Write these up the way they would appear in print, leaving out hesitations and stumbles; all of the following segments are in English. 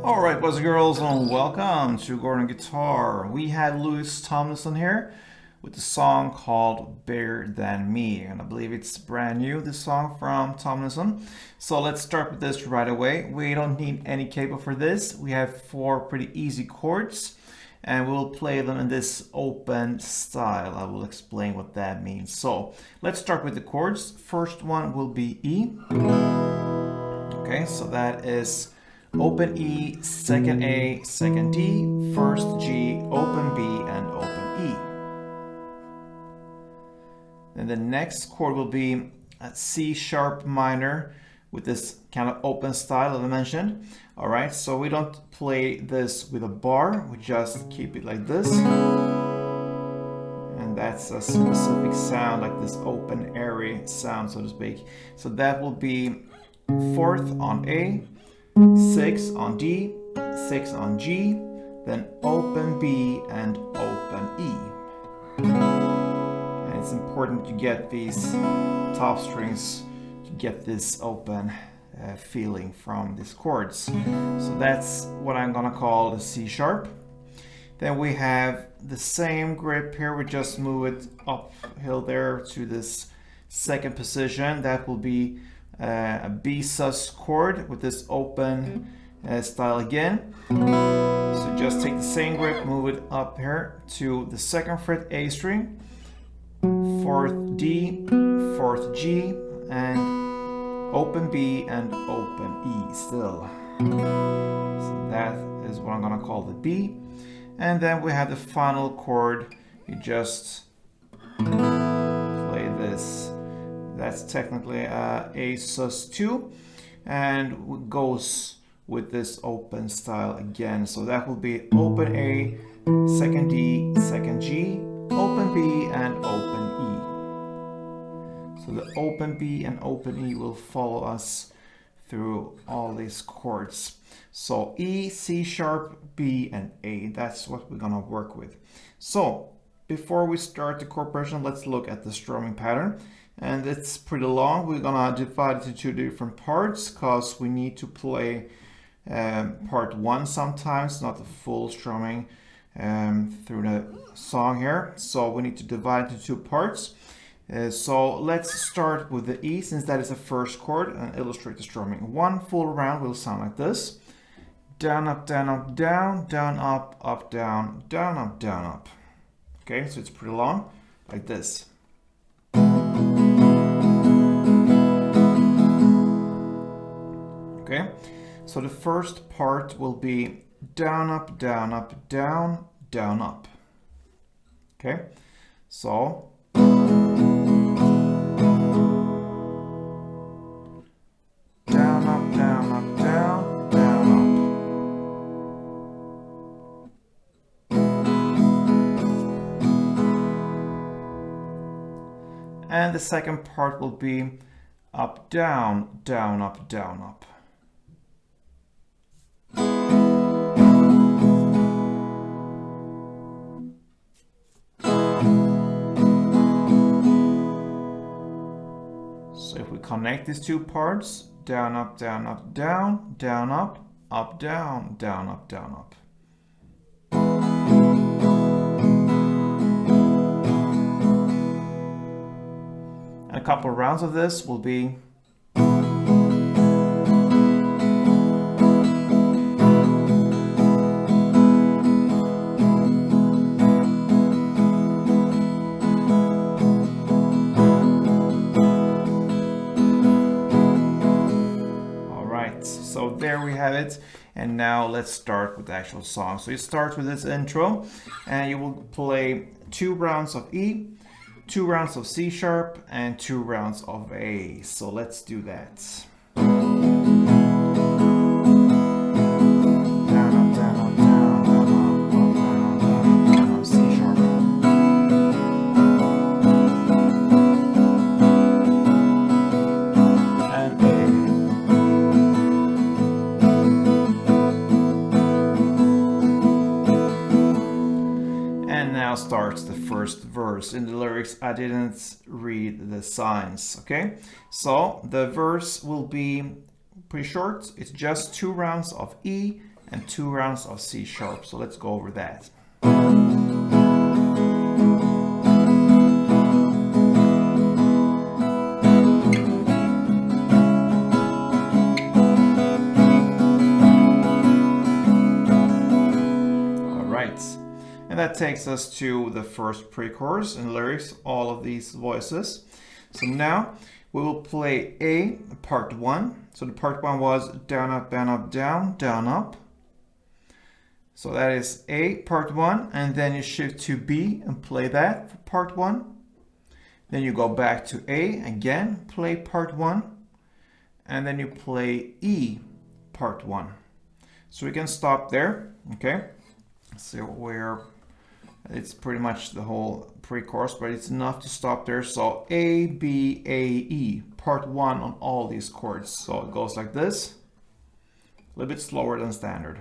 Alright, boys and girls, and welcome to Gordon Guitar. We had Tomlinson here with the song called Bigger Than Me, and I believe it's brand new, this song from Tomlinson. So let's start with this right away. We don't need any cable for this. We have 4 pretty easy chords, and we'll play them in this open style. I will explain what that means. So let's start with the chords. First one will be E. Okay, so that is open E, second A, second D, first G, open B, and open E. Then the next chord will be a C sharp minor with this kind of open style that I mentioned. All right, so we don't play this with a bar, we just keep it like this. And that's a specific sound, like this open airy sound, so to speak. So that will be 4th on A, 6 on D, 6 on G, then open B and open E. And it's important to get these top strings to get this open feeling from these chords. So that's what I'm gonna call the C sharp. Then we have the same grip here, we just move it uphill there to this second position. That will be a B sus chord with this open style again. So just take the same grip, move it up here to the 2nd fret A string, 4th D, 4th G, and open B and open E still. So that is what I'm gonna call the B. And then we have the final chord. You just play this. That's technically A sus2 and goes with this open style again. So that will be open A, second D, second G, open B, and open E. So the open B and open E will follow us through all these chords. So E, C sharp, B, and A. That's what we're gonna work with. So before we start the chord progression, let's look at the strumming pattern. And it's pretty long. We're gonna divide it into 2 different parts because we need to play part 1 sometimes, not the full strumming through the song here. So we need to divide into 2 parts. So let's start with the E, since that is the first chord, and illustrate the strumming. 1 full round will sound like this. Down, up, down, up, down, down, up, down, down, up, down, up. Okay, so it's pretty long, like this. Okay, so the first part will be down, up, down, up, down, down, up. Okay, so down, up, down, up, down, down, up. And the second part will be up, down, down, up, down, up. So if we connect these 2 parts, down, up, down, up, down, down, up, down, down, up, down, up. And a couple of rounds of this will be so there we have it, and now let's start with the actual song. So you start with this intro, and you will play 2 rounds of E, 2 rounds of C sharp, and 2 rounds of A. So let's do that. Starts the first verse. In the lyrics, I didn't read the signs, okay? So the verse will be pretty short. It's just 2 rounds of E and 2 rounds of C sharp. So let's go over that. And that takes us to the first pre-chorus and lyrics, all of these voices. So now we will play A, part 1. So the part 1 was down, up, down, up, down, down, up. So that is A, part 1, and then you shift to B and play that for part 1. Then you go back to A again, play part 1, and then you play E, part 1. So we can stop there, okay? So where it's pretty much the whole pre-chorus, but it's enough to stop there. So A, B, A, E, part 1 on all these chords. So it goes like this, a little bit slower than standard.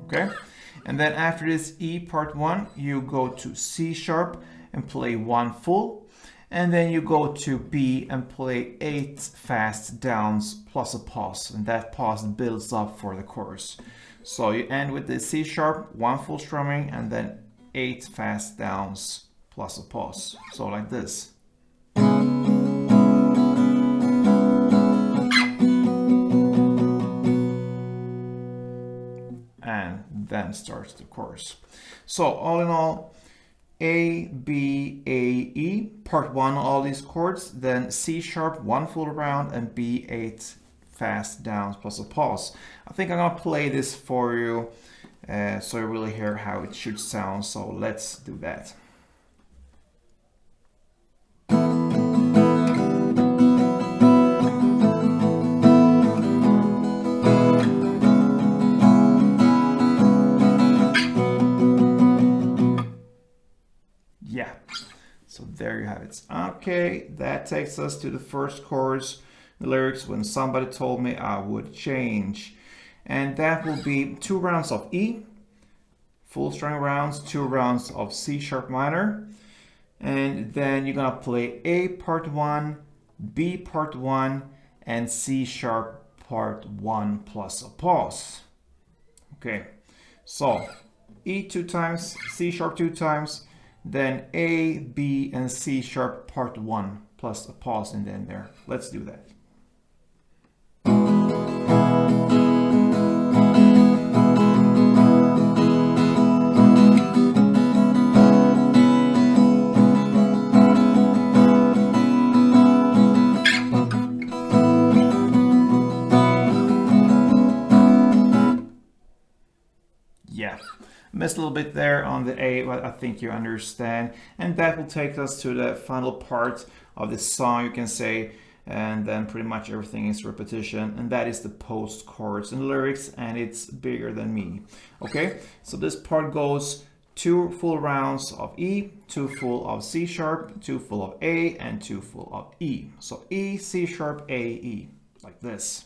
Okay, and then after this E, part 1, you go to C sharp and play 1 full. And then you go to B and play 8 fast downs plus a pause, and that pause builds up for the chorus. So you end with the C sharp, 1 full strumming, and then 8 fast downs plus a pause. So like this. And then starts the chorus. So all in all, A, B, A, E, part 1 on all these chords, then C sharp, 1 full round, and B, 8 fast downs plus a pause. I think I'm gonna play this for you so you really hear how it should sound, so let's do that. Yeah, so there you have it. Okay, that takes us to the first chorus, the lyrics, when somebody told me I would change. And that will be 2 rounds of E, full string rounds, 2 rounds of C sharp minor. And then you're gonna play A part 1, B part 1, and C sharp part 1 plus a pause. Okay, so E 2 times, C sharp 2 times, then A, B, and C sharp part 1 plus a pause in the end there. Let's do that. Yeah. Missed a little bit there on the A, but I think you understand. And that will take us to the final part of the song, you can say, and then pretty much everything is repetition, and that is the post chords and lyrics, and it's bigger than me. Okay, so this part goes 2 full rounds of E, 2 full of C sharp, 2 full of A, and 2 full of E. So E, C sharp, A, E, like this.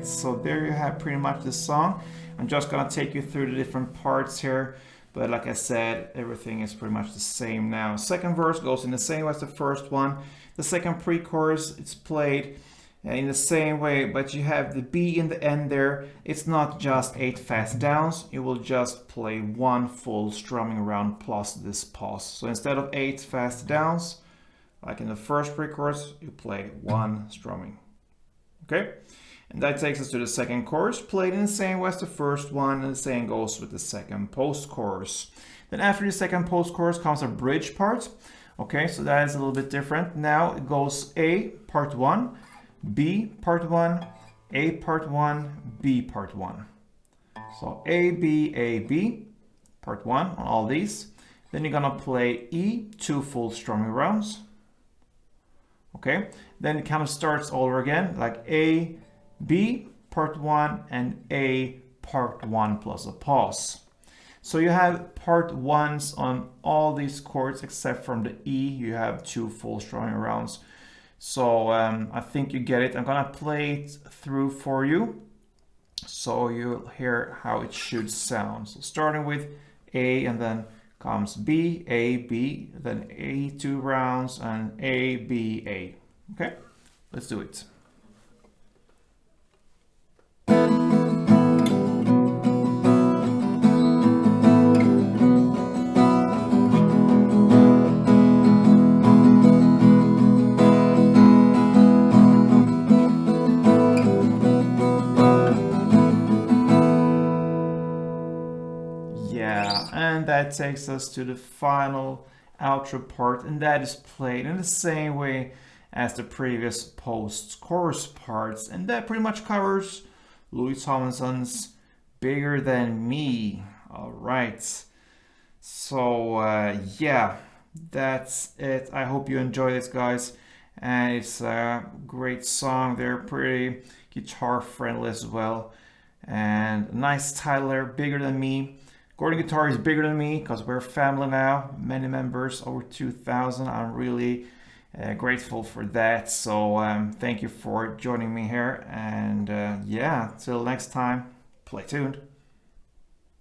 So there you have pretty much the song. I'm just gonna take you through the different parts here, but like I said, everything is pretty much the same now. Second verse goes in the same way as the first one. The second pre-chorus, it's played in the same way, but you have the B in the end there. It's not just 8 fast downs, you will just play 1 full strumming round plus this pause. So instead of 8 fast downs, like in the first pre-chorus, you play 1 strumming. Okay? And that takes us to the second chorus, played in the same way as the first one, and the same goes with the second post-chorus. Then after the second post-chorus comes a bridge part. Okay, so that is a little bit different. Now it goes A, part 1, B, part 1, A, part 1, B, part 1. So A, B, part 1 on all these. Then you're gonna play E, 2 full strumming rounds. Okay, then it kind of starts all over again, like A, B, part 1, and A, part 1 plus a pause. So you have part 1s on all these chords except from the E. You have 2 full strumming rounds. So I think you get it. I'm gonna play it through for you so you'll hear how it should sound. So starting with A, and then comes B, A, B, then A 2 rounds, and A, B, A. Okay, let's do it. Yeah, and that takes us to the final outro part, and that is played in the same way as the previous post-chorus parts, and that pretty much covers Louis Tomlinson's Bigger Than Me. All right, so yeah, that's it. I hope you enjoy this, guys, and it's a great song. They're pretty guitar friendly as well, and nice title there, Bigger Than Me. Gordon Guitar is bigger than me because we're family now, many members, over 2,000. I'm really grateful for that. So thank you for joining me here. And yeah, till next time, play tuned.